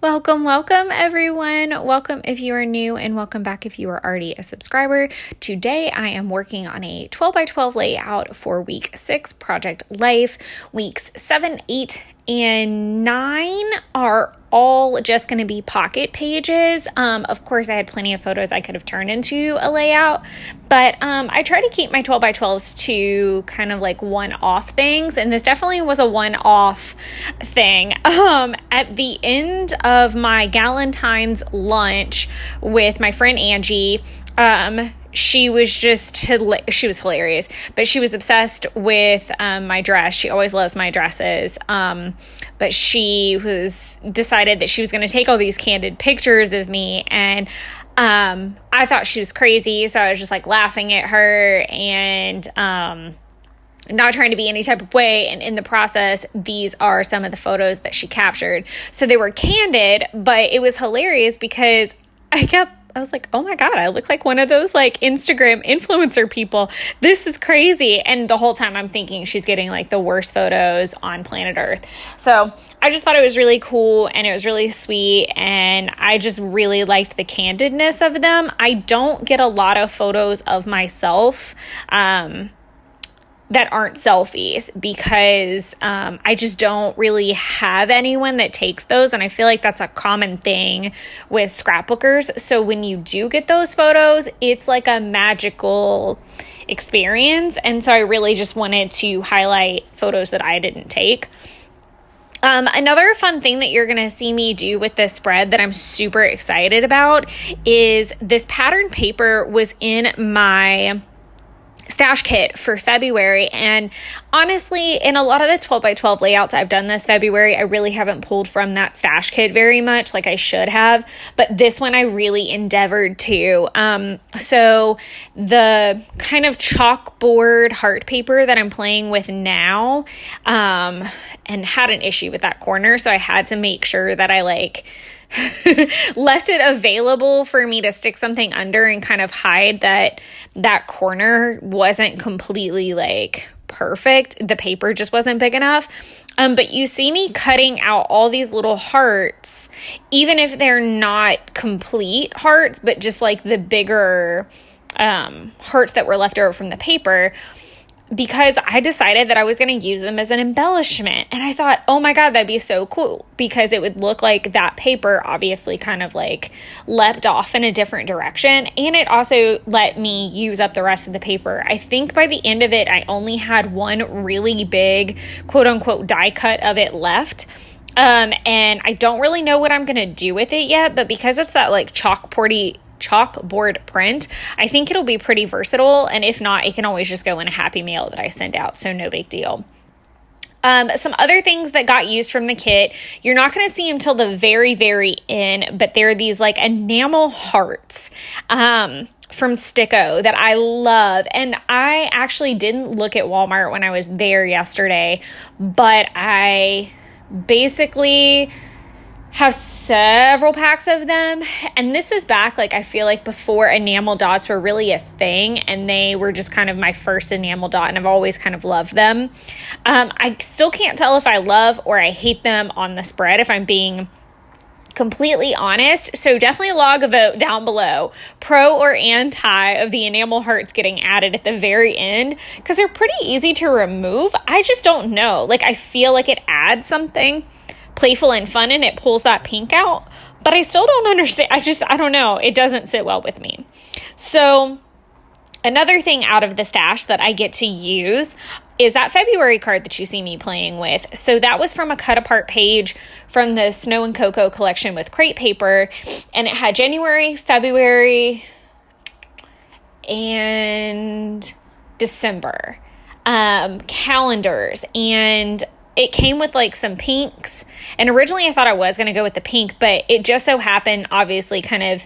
Welcome everyone. Welcome if you are new and welcome back if you are already a subscriber. Today I am working on a 12 by 12 layout for week 6 Project Life. Weeks 7, 8, and 9 are all just going to be pocket pages. Of course, I had plenty of photos I could have turned into a layout, but I try to keep my 12 by 12s to kind of like one-off things, and this definitely was a one-off thing. At the end of my Galentine's lunch with my friend Angie, she was hilarious, but she was obsessed with my dress. She always loves my dresses. But she decided that she was going to take all these candid pictures of me, and I thought she was crazy. So I was just like laughing at her and not trying to be any type of way. And in the process, these are some of the photos that she captured. So they were candid, but it was hilarious because I was like, oh my God, I look like one of those like Instagram influencer people. This is crazy. And the whole time I'm thinking she's getting like the worst photos on planet Earth. So I just thought it was really cool and it was really sweet. And I just really liked the candidness of them. I don't get a lot of photos of myself, that aren't selfies because I just don't really have anyone that takes those. And I feel like that's a common thing with scrapbookers. So when you do get those photos, it's like a magical experience. And so I really just wanted to highlight photos that I didn't take. Another fun thing that you're going to see me do with this spread that I'm super excited about is this pattern paper was in my stash kit for February, and honestly, in a lot of the 12 by 12 layouts I've done this February, I really haven't pulled from that stash kit very much like I should have, but this one I really endeavored to. So the kind of chalkboard heart paper that I'm playing with now, and had an issue with that corner, so I had to make sure that I left it available for me to stick something under and kind of hide that corner wasn't completely perfect. The paper just wasn't big enough. But you see me cutting out all these little hearts, even if they're not complete hearts, but just like the bigger hearts that were left over from the paper, because I decided that I was going to use them as an embellishment. And I thought, oh my God, that'd be so cool, because it would look like that paper obviously kind of leapt off in a different direction. And it also let me use up the rest of the paper. I think by the end of it, I only had one really big quote unquote die cut of it left. And I don't really know what I'm going to do with it yet, but because it's that chalkboard print, I think it'll be pretty versatile, and if not, it can always just go in a happy mail that I send out, so no big deal. Some other things that got used from the kit, you're not going to see them till the very, very end, but they're these enamel hearts from Sticko that I love, and I actually didn't look at Walmart when I was there yesterday, but I basically have several packs of them, and this is back I feel like before enamel dots were really a thing, and they were just kind of my first enamel dot, and I've always kind of loved them. I still can't tell if I love or I hate them on the spread, if I'm being completely honest, so definitely log a vote down below, pro or anti of the enamel hearts getting added at the very end, because they're pretty easy to remove. I just don't know, I feel like it adds something playful and fun, and it pulls that pink out, but I still don't understand. I don't know. It doesn't sit well with me. So another thing out of the stash that I get to use is that February card that you see me playing with. So that was from a cut apart page from the Snow and Cocoa collection with crepe paper, and it had January, February, and December calendars, and it came with some pinks, and originally I thought I was going to go with the pink, but it just so happened, obviously, kind of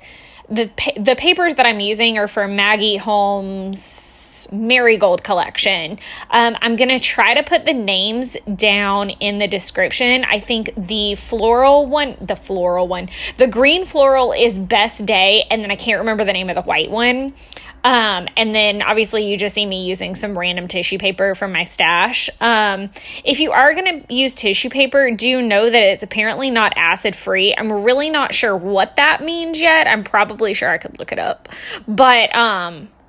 the papers that I'm using are for Maggie Holmes' Marigold collection. I'm going to try to put the names down in the description. I think the green floral is Best Day, and then I can't remember the name of the white one. And then obviously you just see me using some random tissue paper from my stash. If you are going to use tissue paper, do know that it's apparently not acid free. I'm really not sure what that means yet. I'm probably sure I could look it up, but,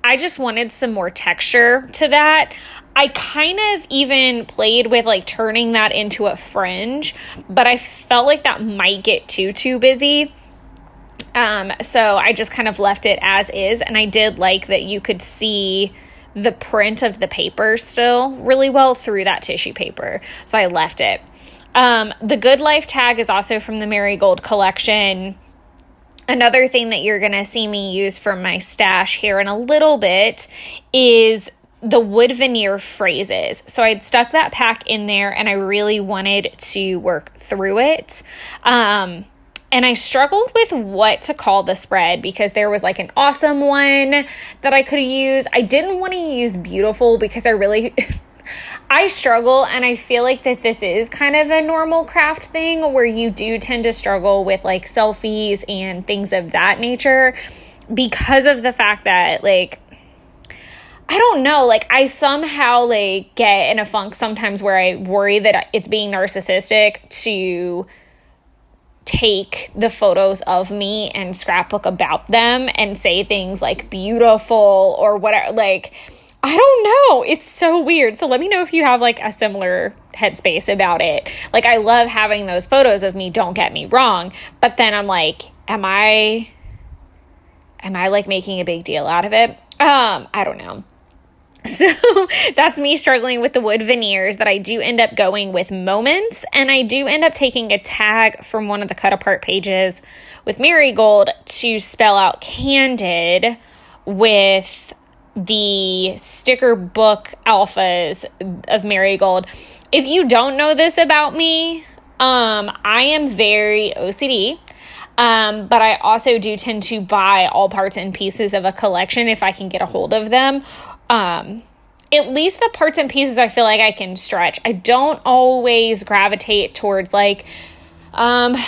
I just wanted some more texture to that. I kind of even played with like turning that into a fringe, but I felt like that might get too busy. So I just kind of left it as is, and I did like that you could see the print of the paper still really well through that tissue paper. So I left it. The Good Life tag is also from the Marigold collection. Another thing that you're going to see me use from my stash here in a little bit is the wood veneer phrases. So I'd stuck that pack in there and I really wanted to work through it. And I struggled with what to call the spread because there was like an awesome one that I could use. I didn't want to use beautiful because I struggle, and I feel like that this is kind of a normal craft thing where you do tend to struggle with like selfies and things of that nature because of the fact that like, I don't know, like I somehow like get in a funk sometimes where I worry that it's being narcissistic to take the photos of me and scrapbook about them and say things like beautiful or whatever, like, I don't know. It's so weird. So let me know if you have like a similar headspace about it. Like I love having those photos of me, don't get me wrong. But then I'm like, am I like making a big deal out of it? I don't know. So that's me struggling with the wood veneers, that I do end up going with moments, and I do end up taking a tag from one of the cut apart pages with Marigold to spell out Candid with the sticker book alphas of Marigold. If you don't know this about me, I am very OCD. But I also do tend to buy all parts and pieces of a collection if I can get a hold of them. At least the parts and pieces I feel like I can stretch. I don't always gravitate towards like,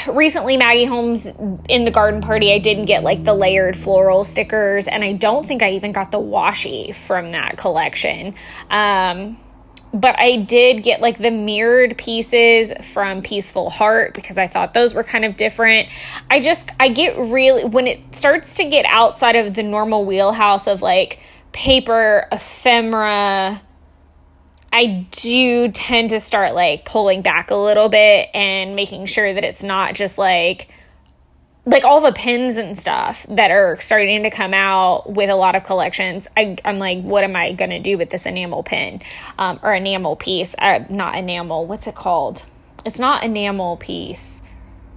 recently Maggie Holmes in the garden party, I didn't get like the layered floral stickers, and I don't think I even got the washi from that collection. But I did get like the mirrored pieces from Peaceful Heart because I thought those were kind of different. I get really, when it starts to get outside of the normal wheelhouse of like paper, ephemera, I do tend to start like pulling back a little bit and making sure that it's not just like all the pins and stuff that are starting to come out with a lot of collections. I'm like, what am I going to do with this enamel pin, or enamel piece? Not enamel. What's it called? It's not enamel piece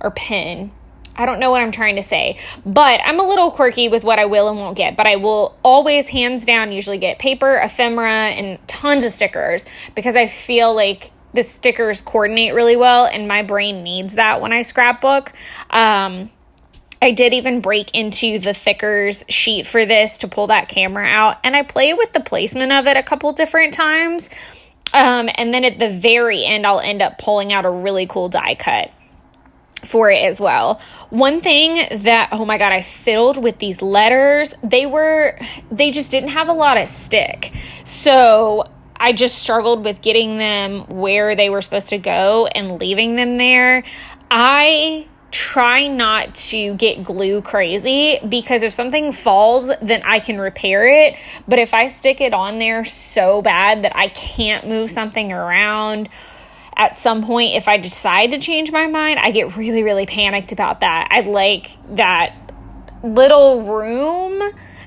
or pin. I don't know what I'm trying to say, but I'm a little quirky with what I will and won't get, but I will always, hands down, usually get paper, ephemera, and tons of stickers because I feel like the stickers coordinate really well and my brain needs that when I scrapbook. I did even break into the thickers sheet for this to pull that camera out, and I play with the placement of it a couple different times. And then at the very end, I'll end up pulling out a really cool die cut for it as well. One thing that, oh my God, I fiddled with these letters. They just didn't have a lot of stick. So I just struggled with getting them where they were supposed to go and leaving them there. I try not to get glue crazy because if something falls, then I can repair it. But if I stick it on there so bad that I can't move something around, at some point, if I decide to change my mind, I get really, really panicked about that. I like that little room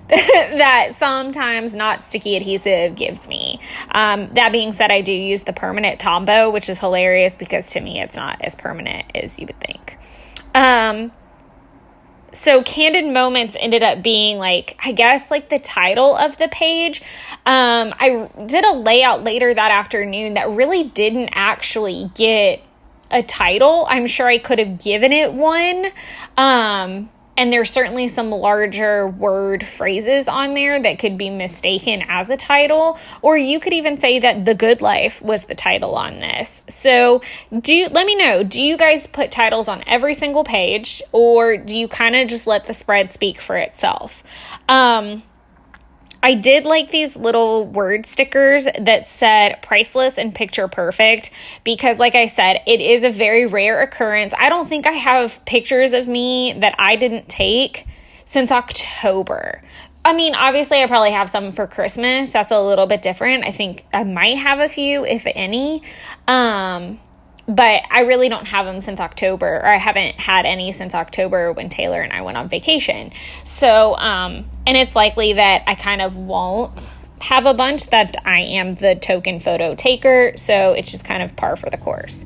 that sometimes not sticky adhesive gives me. That being said, I do use the permanent Tombow, which is hilarious because to me, it's not as permanent as you would think. So Candid Moments ended up being like, I guess like the title of the page. I did a layout later that afternoon that really didn't actually get a title. I'm sure I could have given it one. And there's certainly some larger word phrases on there that could be mistaken as a title, or you could even say that The Good Life was the title on this. So let me know, do you guys put titles on every single page, or do you kind of just let the spread speak for itself? I I did like these little word stickers that said priceless and picture perfect because, like I said, it is a very rare occurrence. I don't think I have pictures of me that I didn't take since October. I mean, obviously, I probably have some for Christmas. That's a little bit different. I think I might have a few, if any. But I really don't have them since October, or I haven't had any since October when Taylor and I went on vacation. So, and it's likely that I kind of won't have a bunch, that I am the token photo taker. So it's just kind of par for the course.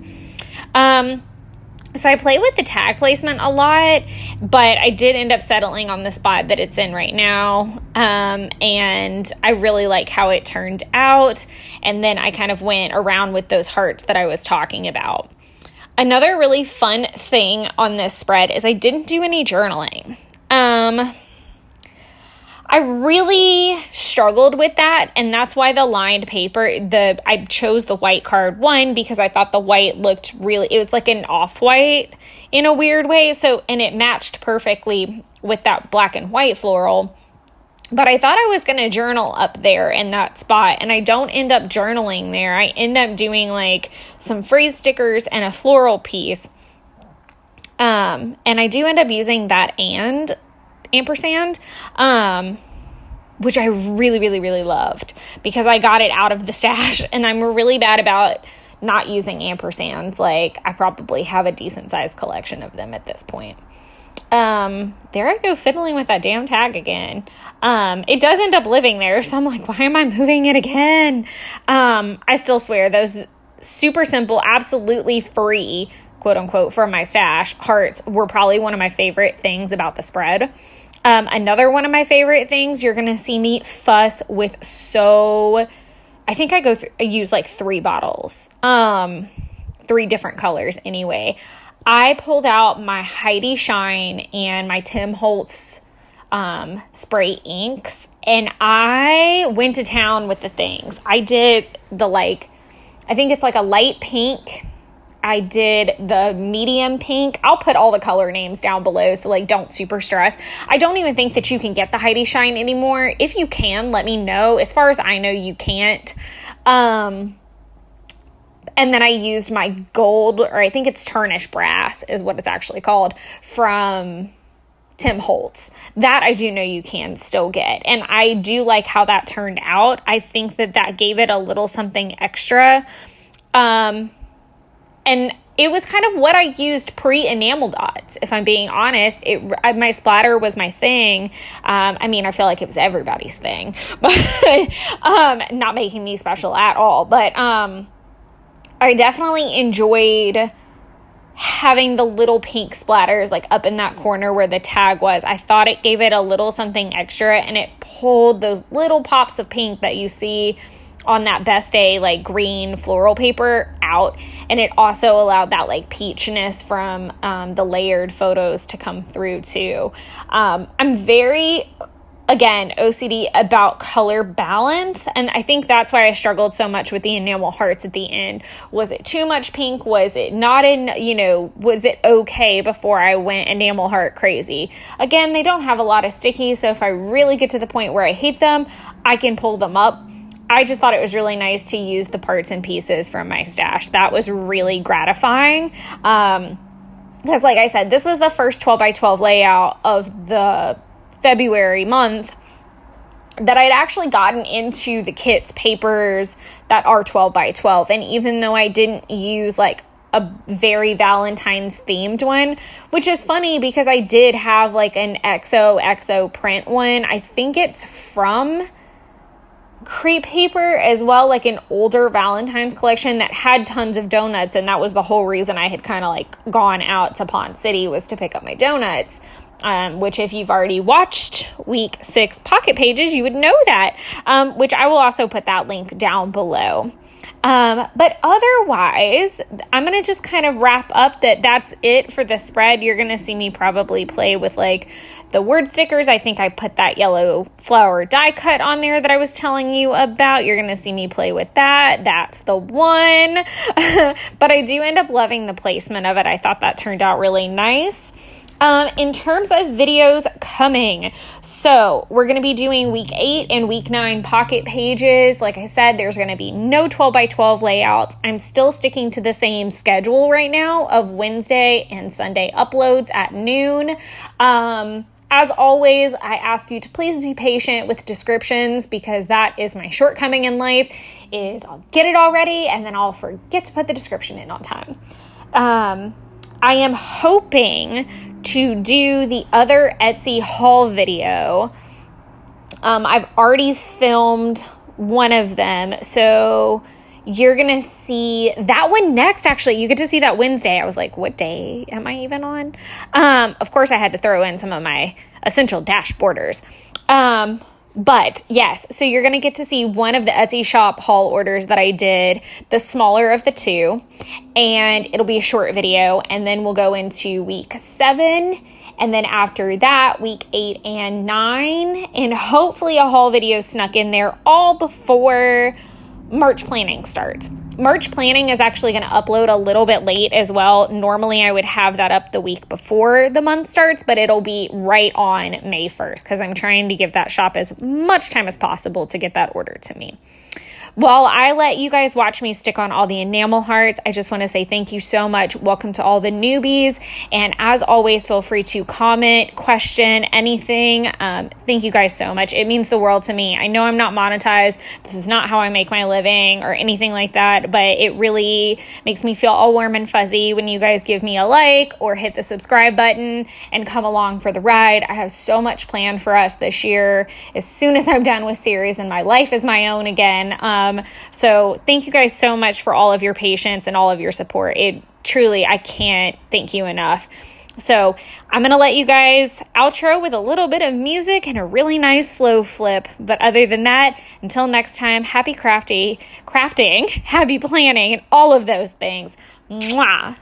So I play with the tag placement a lot, but I did end up settling on the spot that it's in right now. And I really like how it turned out. And then I kind of went around with those hearts that I was talking about. Another really fun thing on this spread is I didn't do any journaling. I really struggled with that, and that's why the lined paper, I chose the white card one because I thought the white looked it was like an off-white in a weird way, and it matched perfectly with that black and white floral. But I thought I was going to journal up there in that spot, and I don't end up journaling there. I end up doing like some phrase stickers and a floral piece. And I do end up using that ampersand, which I really, really, really loved because I got it out of the stash, and I'm really bad about not using ampersands. Like, I probably have a decent sized collection of them at this point. There I go fiddling with that damn tag again. It does end up living there, so I'm like, why am I moving it again? I still swear those super simple, absolutely free, quote unquote, from my stash hearts were probably one of my favorite things about the spread. Another one of my favorite things, you're going to see me fuss with I think I use like 3 bottles, 3 different colors anyway. I pulled out my Heidi Shine and my Tim Holtz spray inks, and I went to town with the things. I did I think it's like a light pink. I did the medium pink. I'll put all the color names down below, so don't super stress. I don't even think that you can get the Heidi Shine anymore. If you can, let me know. As far as I know, you can't. And then I used my gold, or I think it's tarnished brass is what it's actually called, from Tim Holtz. That I do know you can still get. And I do like how that turned out. I think that gave it a little something extra. And it was kind of what I used pre-enamel dots, if I'm being honest. My splatter was my thing. I feel like it was everybody's thing, but not making me special at all. But I definitely enjoyed having the little pink splatters up in that corner where the tag was. I thought it gave it a little something extra, and it pulled those little pops of pink that you see on that Best Day green floral paper out, and it also allowed that peachiness from the layered photos to come through too. I'm very, again, OCD about color balance, and I think that's why I struggled so much with the enamel hearts at the end. Was it too much pink? Was it not was it okay before I went enamel heart crazy? Again, they don't have a lot of sticky, so if I really get to the point where I hate them, I can pull them up. I just thought it was really nice to use the parts and pieces from my stash. That was really gratifying. Because like I said, this was the first 12 by 12 layout of the February month that I'd actually gotten into the kit's papers that are 12 by 12. And even though I didn't use a very Valentine's themed one, which is funny because I did have an xoxo print one. I think it's from crepe paper as well, an older Valentine's collection that had tons of donuts, and that was the whole reason I had kind of gone out to Pond City, was to pick up my donuts, which if you've already watched week 6 pocket pages, you would know that, which I will also put that link down below. But otherwise, I'm going to just kind of wrap up that's it for the spread. You're going to see me probably play with the word stickers. I think I put that yellow flower die cut on there that I was telling you about. You're going to see me play with that. That's the one. But I do end up loving the placement of it. I thought that turned out really nice. In terms of videos coming. So we're going to be doing week 8 and week 9 pocket pages. Like I said, there's going to be no 12 by 12 layouts. I'm still sticking to the same schedule right now of Wednesday and Sunday uploads at noon. As always, I ask you to please be patient with descriptions because that is my shortcoming in life, is I'll get it all ready and then I'll forget to put the description in on time. I am hoping to do the other Etsy haul video. I've already filmed one of them, so you're going to see that one next. Actually, you get to see that Wednesday. I was like, what day am I even on? Of course, I had to throw in some of my essential dash borders. But yes, so you're going to get to see one of the Etsy shop haul orders that I did, the smaller of the two, and it'll be a short video. And then we'll go into week 7. And then after that, week 8 and 9, and hopefully a haul video snuck in there all before March planning starts. March planning is actually going to upload a little bit late as well. Normally I would have that up the week before the month starts, but it'll be right on May 1st because I'm trying to give that shop as much time as possible to get that order to me. While I let you guys watch me stick on all the enamel hearts, I just want to say thank you so much. Welcome to all the newbies. And as always, feel free to comment, question, anything. Thank you guys so much. It means the world to me. I know I'm not monetized. This is not how I make my living or anything like that, but it really makes me feel all warm and fuzzy when you guys give me a like or hit the subscribe button and come along for the ride. I have so much planned for us this year. As soon as I'm done with series and my life is my own again, so thank you guys so much for all of your patience and all of your support. It truly, I can't thank you enough. So I'm going to let you guys outro with a little bit of music and a really nice slow flip. But other than that, until next time, happy crafting, happy planning, and all of those things. Mwah.